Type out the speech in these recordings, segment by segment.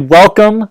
Welcome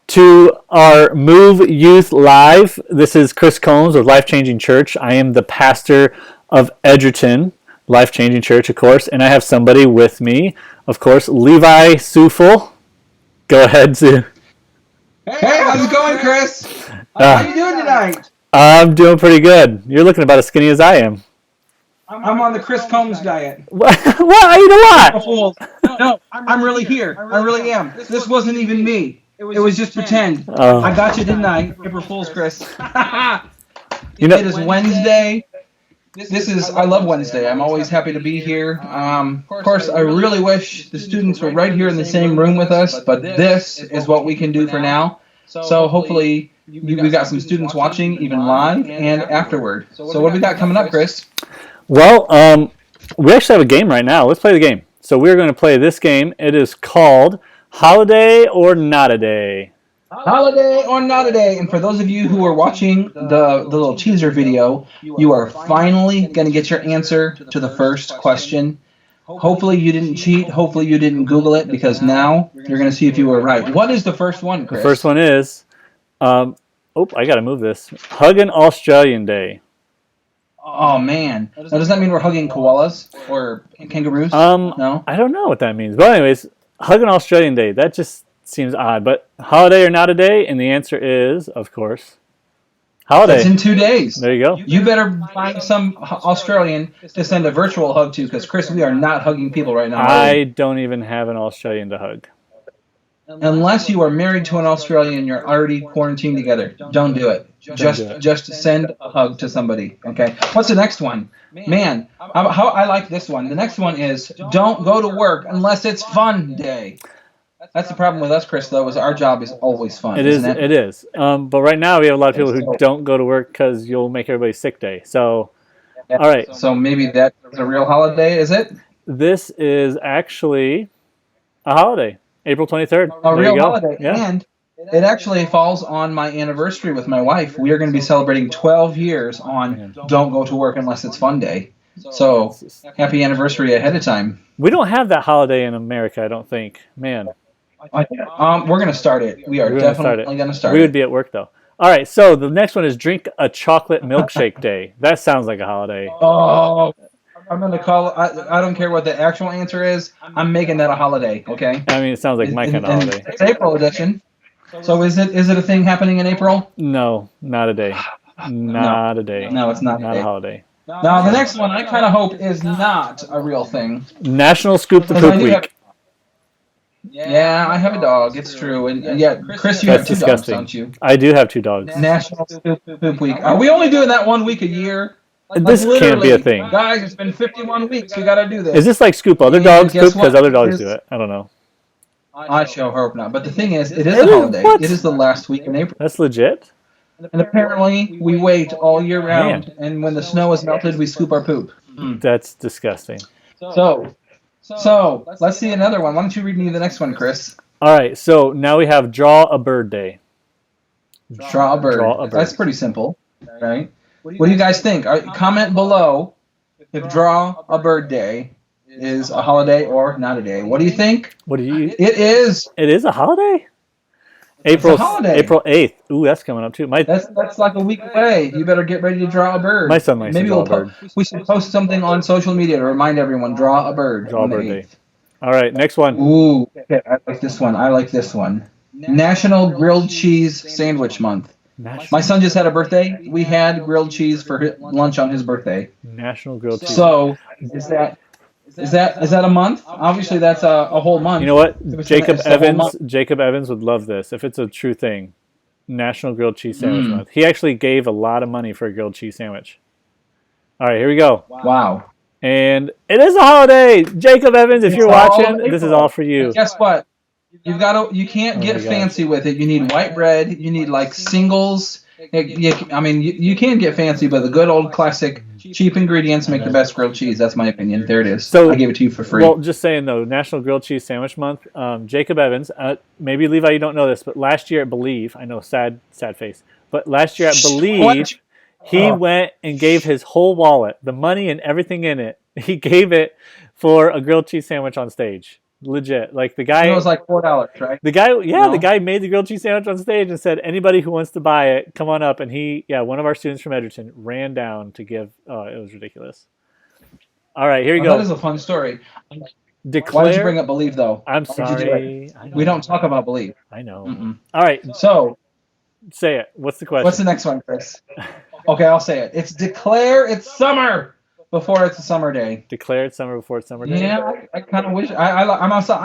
to our Move Youth Live. This is Chris Combs with Life Changing Church. I am the pastor of Edgerton, Life Changing Church, of course, and I have somebody with me, of course, Levi Sufel. Go ahead, Sue. Hey, how's it going, Chris? How you doing tonight? I'm doing pretty good. You're looking about as skinny as I am. I'm on the Chris Combs diet. What? I eat a lot. No, I'm really here. I really am. This wasn't even me. It was just pretend. Oh. I got you, didn't I? April Fool's, Chris. You know- It is Wednesday. I love Wednesday. I'm always happy to be here. Of course, I really wish the students were right here in the same room with us, but this is what we can do for now. So hopefully we got some students watching even live and afterward. So what do we got coming up, Chris? Well, we actually have a game right now. Let's play the game. So we're going to play this game. It is called Holiday or Not a Day. Holiday or not a day. And for those of you who are watching the little teaser video, you are finally going to get your answer to the first question. Hopefully you didn't cheat. Hopefully you didn't Google it, because now you're going to see if you were right. What is the first one, Chris? The first one is, I got to move this. Hugging Australian Day. Oh, man. Now, does that mean we're hugging koalas or kangaroos? No? I don't know what that means. But anyways, Hugging Australian Day. That just seems odd. But holiday or not a day? And the answer is, of course, holiday. It's in 2 days. There you go. You better find some Australian to send a virtual hug to, because, Chris, we are not hugging people right now. I don't even have an Australian to hug. Unless you are married to an Australian, you're already quarantined together. Don't do it. Just send a hug to somebody. Okay. What's the next one? Man, how I like this one. The next one is don't go to work unless it's fun day. That's the problem with us, Chris, though, is our job is always fun. Isn't it? It is. But right now we have a lot of people who don't go to work because you'll make everybody sick day. So, all right. So maybe that's a real holiday, is it? This is actually a holiday. April 23rd. A There real you go. holiday. Yeah. And it actually falls on my anniversary with my wife. We are going to be celebrating 12 years on Don't Go to Work Unless It's Fun Day. So, happy anniversary ahead of time. We don't have that holiday in America, I don't think. Man. We're going to start it. We are definitely going to start We it. would be at work, though. All right, so the next one is Drink a Chocolate Milkshake Day. That sounds like a holiday. Oh, I'm going to call it. I don't care what the actual answer is. I'm making that a holiday, okay? I mean, it sounds like my kind of holiday. It's April edition. So is it a thing happening in April? No, not a day. Not a day. No, it's not. Not a holiday. Now, the next one I kind of hope is not a real thing. National Scoop the Poop Week. Yeah, I have a dog. It's true. And yeah, Chris, you That's have two disgusting. dogs, don't you? I do have 2 dogs. National Poop Week. Are we only doing that 1 week a year? This can't be a thing. Guys, it's been 51 weeks. We got to do this. Is this like Scoop other And dogs guess poop because what? other dogs do it? I don't know. I sure hope not. But the thing is, it is a holiday. What? It is the last week in April. That's legit? And apparently, we wait all year round. And when the snow is melted, we scoop our poop. That's disgusting. So, let's see another one. Why don't you read me the next one, Chris? All right, so now we have Draw a Bird Day. Draw a bird. Draw a bird. That's pretty simple, right? What do you guys think? Comment below if Draw a Bird Day is a holiday or not a day. What do you think? What do you? It is. It is a holiday. April holiday. April 8th. Ooh, that's coming up too. That's like a week away. You better get ready to draw a bird. My son likes to draw a bird. We should post something on social media to remind everyone. Draw a bird. Draw a on the bird day. 8th. All right, next one. Ooh, okay, I like this one. National Grilled Cheese Sandwich Month. My son just had a birthday. We had grilled cheese for lunch on his birthday. National Grilled Cheese. So, is that a month? Obviously, that's a whole month. You know what? It's Jacob the whole Evans. month. Jacob Evans would love this if it's a true thing. National Grilled Cheese Sandwich Month. He actually gave a lot of money for a grilled cheese sandwich. All right, here we go. Wow. And it is a holiday. Jacob Evans, if It's you're all watching, this is April. all for you. Guess what? You can't get my God. fancy with it. You need white bread. You need like singles. You can get fancy, but the good old classic cheap ingredients make the best grilled cheese. That's my opinion. There it is. So- I gave it to you for free. Well, just saying though, National Grilled Cheese Sandwich Month. Jacob Evans, maybe Levi, you don't know this, but last year at Believe, I know, sad face, but last year at Believe, he went and gave his whole wallet, the money and everything in it. He gave it for a grilled cheese sandwich on stage. Legit. Like the It guy, was like $4, right? the guy, yeah, No? the guy made the grilled cheese sandwich on stage and said, anybody who wants to buy it, come on up. And one of our students from Edgerton ran down to give. Oh, it was ridiculous. All right, here you Well, that go. is a fun story. Why did you Declare. bring up Believe, though? I'm Why did you do it? sorry. I We know. don't talk about Believe. I know. Mm-mm. All right, So, say it. What's the question? what's the next one, Chris? Okay, I'll say it. It's declare it's summer before it's a summer day. Declare it's summer before it's summer day. Yeah, I kind of wish. I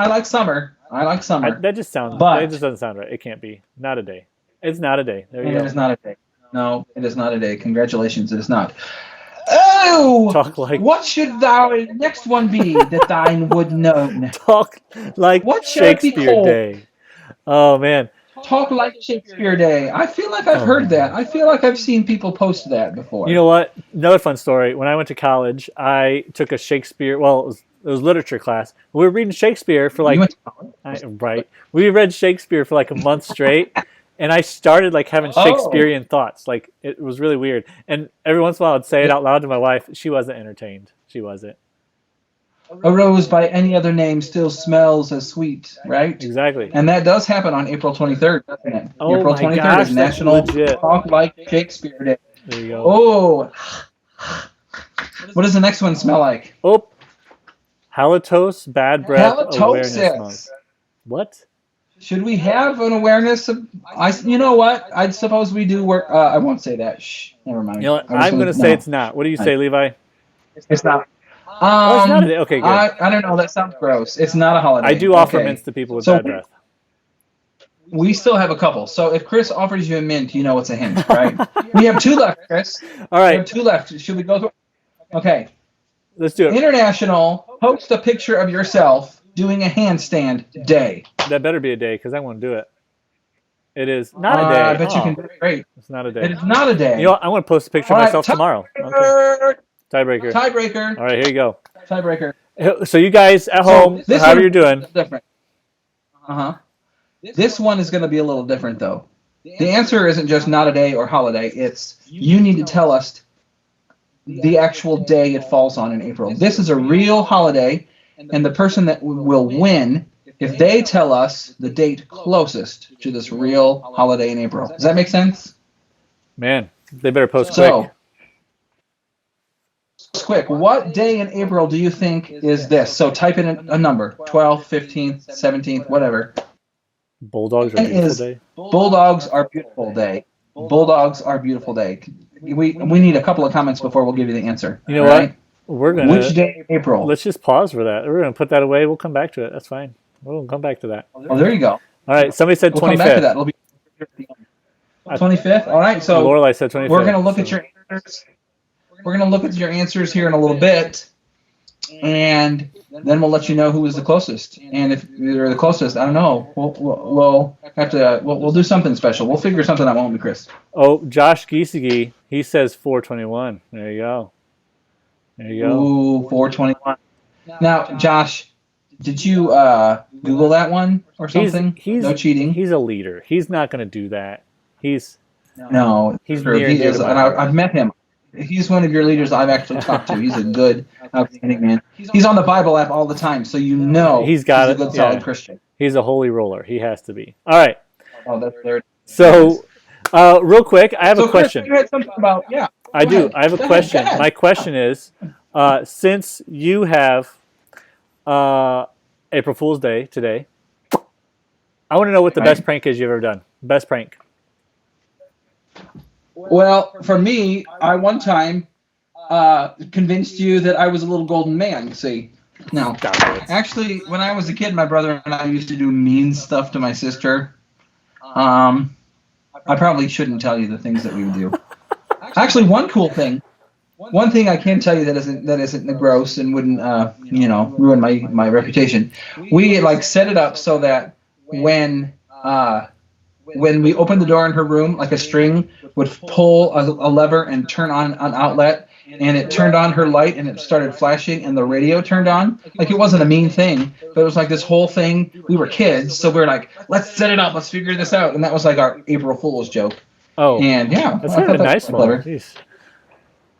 like summer. I like summer. That just sounds. But- It just doesn't sound right. It can't be. Not a day. It's not a day. There you And go. it is not a day. No, it is not a day. Congratulations, it is not. Oh! Talk like What should thou next one be that thine would know? talk like What shall it be Shakespeare called? Day. Oh man. Talk like Shakespeare Day. I feel like I've Oh, heard man. that. I feel like I've seen people post that before. You know what? Another fun story. When I went to college, I took a Shakespeare. Well, it was literature class. We were reading Shakespeare for You like. went to college? Right. We read Shakespeare for like a month straight. And I started like having Oh. Shakespearean thoughts. Like it was really weird. And every once in a while I'd say it out loud to my wife. She wasn't entertained. She wasn't. A rose by any other name still smells as sweet, right? Exactly. And that does happen on April 23rd, doesn't it? Oh April my 23rd gosh, is that's National legit. Talk Like Shakespeare Day. There you go. Oh. What does the next one smell like? Oh. Halitosis Bad Breath Awareness Month. Halitosis. What? Should we have an awareness of? You know what? I suppose we do work. I won't say that. Shh. Never mind. You know what? I was I'm going to say no, it's not. What do you say, Levi? It's not. Oh, it's not a day. Okay, good. I don't know. That sounds gross. It's not a holiday. I do offer Okay. mints to people with So- bad breath. We still have a couple. So if Chris offers you a mint, you know it's a hint, right? We have two left, Chris. All We have right, two left. Should we go through? Okay. let's do it. International Post a picture of yourself doing a handstand day. That better be a day because I won't do it. It is not a day. I bet you Oh, can do it great. It's not a It day. is not a day. You know what? I want to post a picture of All right, myself tomorrow. Okay. Tiebreaker. Tiebreaker. Tiebreaker. All right, here you go. Tiebreaker. So you guys at home, this however one you're doing, is different. Uh-huh. This one is going to be a little different, though. The answer isn't just not a day or holiday. It's you need to tell us the actual day it falls on in April. This is a real holiday, and the person that will win if they tell us the date closest to this real holiday in April. Does that make sense? man, they better post So, quick. quick, what day in April do you think is this? So type in a number, 12th, 15th, 17th, whatever. Bulldogs are It beautiful is day. Bulldogs are beautiful day. Bulldogs are beautiful day. We need a couple of comments before we'll give you the answer. You know all what? right? We're gonna Which day in April? let's just pause for that. We're gonna put that away. We'll come back to it. That's fine. We'll come back to that. Oh, there you go. All right. Somebody said We'll come back to 25th. that. It'll be 25th. All right. So Lorelai said 25th. we're going to look at so- your answers. We're going to look at your answers here in a little bit, and then we'll let you know who was the closest. And if you're the closest, I don't know. We'll have to. We'll do something special. We'll figure something out, won't we, Chris? Oh, Josh Giesige, he says 421. There you go. There you go. Ooh, 421. Now, Josh, did you Google that one or something? No cheating. He's a leader. He's not going to do that. No, He's true. near He and dear is, to my and heart. I've met him. He's one of your leaders I've actually talked to. He's a good, outstanding man. He's on the Bible app all the time, so you know He's got a it, good, solid yeah. Christian. He's a holy roller. He has to be. All right. Oh, that's there. So, real quick, I have So, a question. Chris, you had something about I go do. ahead. I have a Go ahead, question. go ahead. My question is, since you have April Fool's Day today, I want to know what the Right. best prank is you've ever done. Best prank. Well, for me, I one time convinced you that I was a little golden man. See, no. Stop it. Actually, when I was a kid, my brother and I used to do mean stuff to my sister. I probably shouldn't tell you the things that we would do. Actually, one thing I can tell you that isn't gross and wouldn't ruin my reputation. We like set it up so that when we opened the door in her room, like a string would pull a lever and turn on an outlet, and it turned on her light and it started flashing and the radio turned on. Like it wasn't a mean thing, but it was like this whole thing. We were kids, so we were like, let's set it up, let's figure this out. And that was like our April Fool's joke. Oh, And yeah, that's I kind thought of a that nice was one. clever. Jeez.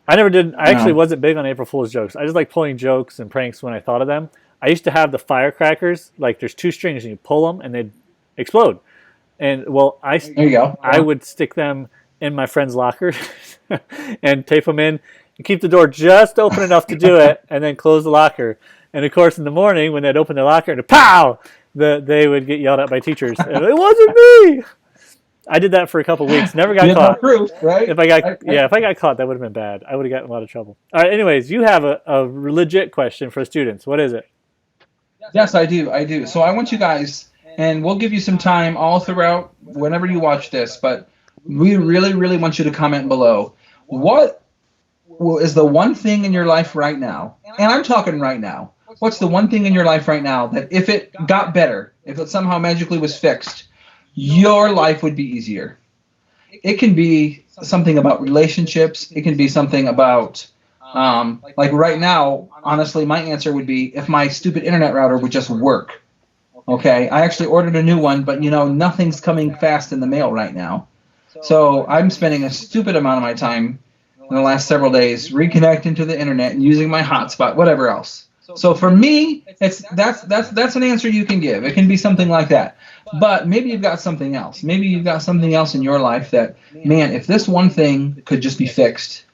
I never did. I actually No. wasn't big on April Fool's jokes. I just like pulling jokes and pranks when I thought of them. I used to have the firecrackers, like there's two strings and you pull them and they'd explode. And well, There you go. I would stick them in my friend's locker and tape them in and keep the door just open enough to do it and then close the locker. And of course, in the morning when they'd open the locker and pow, they would get yelled at by teachers. And it wasn't me. I did that for a couple of weeks. Never got caught. Proof, right? If I got caught, that would have been bad. I would have gotten in a lot of trouble. All right. Anyways, you have a legit question for students. What is it? Yes, I do. So I want you guys, and we'll give you some time all throughout whenever you watch this, but we really, really want you to comment below. What is the one thing in your life right now, and I'm talking right now, what's the one thing in your life right now that if it got better, if it somehow magically was fixed, your life would be easier? It can be something about relationships. It can be something about, like right now, honestly, my answer would be if my stupid internet router would just work. Okay, I actually ordered a new one, but nothing's coming fast in the mail right now. So I'm spending a stupid amount of my time in the last several days reconnecting to the internet and using my hotspot, whatever else. So for me, that's an answer you can give. It can be something like that. But maybe you've got something else. Maybe you've got something else in your life that, man, if this one thing could just be fixed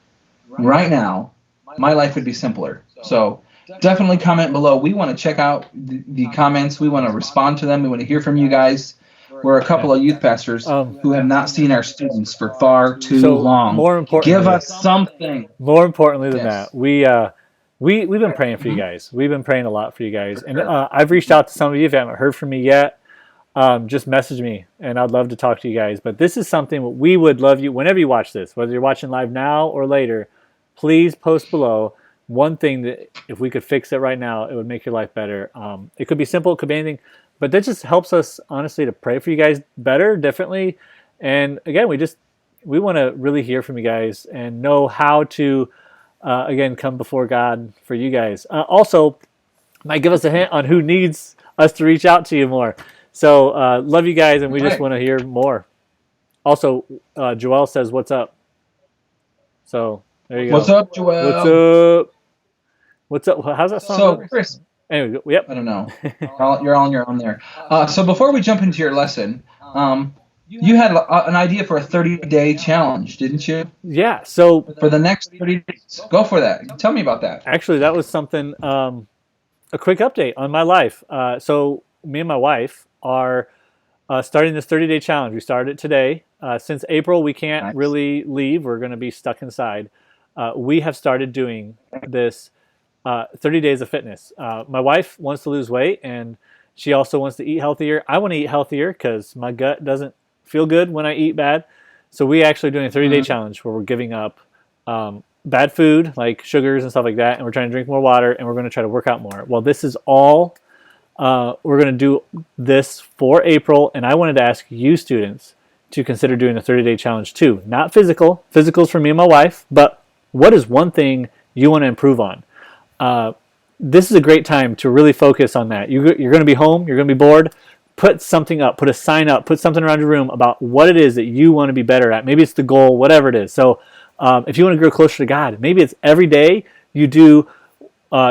right now, my life would be simpler. So definitely comment below. We want to check out the comments. We want to respond to them. We want to hear from you guys. We're a couple of youth pastors who have not seen our students for far too long. More importantly, give us something. More importantly than that, we've been praying for you guys. We've been praying a lot for you guys, and I've reached out to some of you. If you haven't heard from me yet, just message me, and I'd love to talk to you guys. But this is something we would love you whenever you watch this, whether you're watching live now or later. Please post below one thing that if we could fix it right now, it would make your life better. It could be simple, it could be anything, but that just helps us honestly to pray for you guys better, differently. And again, we want to really hear from you guys and know how to again come before God for you guys. Also, might give us a hint on who needs us to reach out to you more. So love you guys, and we just want to hear more. Also, Joel says, "What's up?" So there you go. What's up, Joel? What's up? How's that song? So, Chris. Anyway, yep. I don't know. You're on your own there. So before we jump into your lesson, you had an idea for a 30-day challenge, didn't you? Yeah. So for the next 30 days, go for that. Tell me about that. Actually, that was something. A quick update on my life. So me and my wife are starting this 30-day challenge. We started it today. Since April, we can't really leave. We're going to be stuck inside. We have started doing this 30 days of fitness. My wife wants to lose weight, and she also wants to eat healthier. I want to eat healthier because my gut doesn't feel good when I eat bad. So we actually doing a 30-day challenge where we're giving up bad food like sugars and stuff like that, and we're trying to drink more water, and we're going to try to work out more. Well, this is all we're going to do this for April, and I wanted to ask you students to consider doing a 30-day challenge too. Not physical. Physical's for me and my wife, but what is one thing you want to improve on? This is a great time to really focus on that. You're going to be home. You're going to be bored. Put something up. Put a sign up. Put something around your room about what it is that you want to be better at. Maybe it's the goal, whatever it is. So if you want to grow closer to God, maybe it's every day you do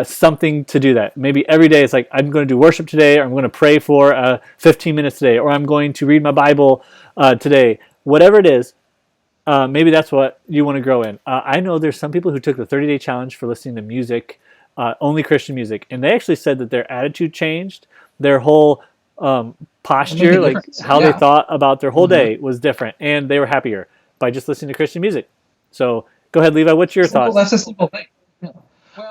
something to do that. Maybe every day it's like, I'm going to do worship today, or I'm going to pray for 15 minutes today, or I'm going to read my Bible today. Whatever it is, maybe that's what you want to grow in. I know there's some people who took the 30-day challenge for listening to music, only Christian music, and they actually said that their attitude changed, their whole posture, like how they thought about their whole day was different, and they were happier by just listening to Christian music. So go ahead, Levi, what's your thoughts? That's a simple thing. Yeah.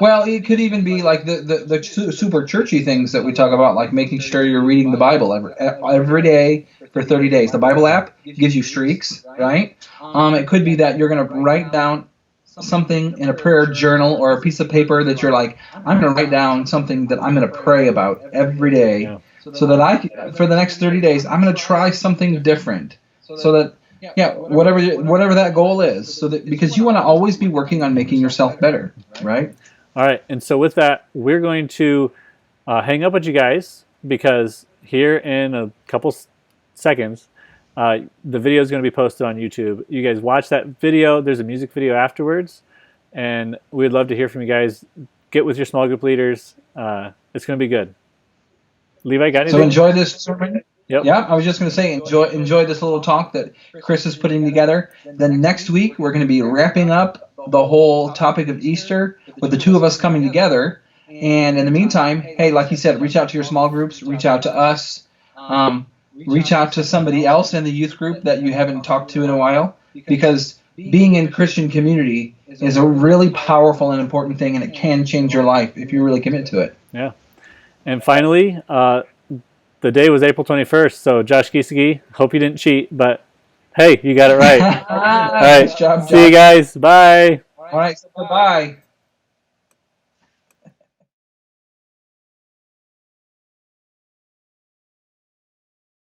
Well, it could even be like the super churchy things that we talk about, like making sure you're reading the Bible every day for 30 days. The Bible app gives you streaks, right? It could be that you're going to write down something in a prayer journal or a piece of paper that you're like, I'm going to write down something that I'm going to pray about every day, so that for the next 30 days, I'm going to try something different, so that whatever that goal is, so that because you want to always be working on making yourself better, right? All right, and so with that, we're going to hang up with you guys, because here in a couple seconds, the video is going to be posted on YouTube. You guys watch that video. There's a music video afterwards, and we'd love to hear from you guys. Get with your small group leaders. It's It's going to be good. Levi, got anything? So enjoy this sermon. Yep. Yeah, I was just going to say, enjoy this little talk that Chris is putting together. Then next week, we're going to be wrapping up the whole topic of Easter with the two of us coming together. And in the meantime, hey, like you said, reach out to your small groups, reach out to us, reach out to somebody else in the youth group that you haven't talked to in a while, because being in Christian community is a really powerful and important thing, and it can change your life if you really commit to it. Yeah. And finally, the day was April 21st, so Josh Gisagi, hope you didn't cheat, but hey, you got it right. All right. Nice job, See you guys. Bye. All right, so bye-bye.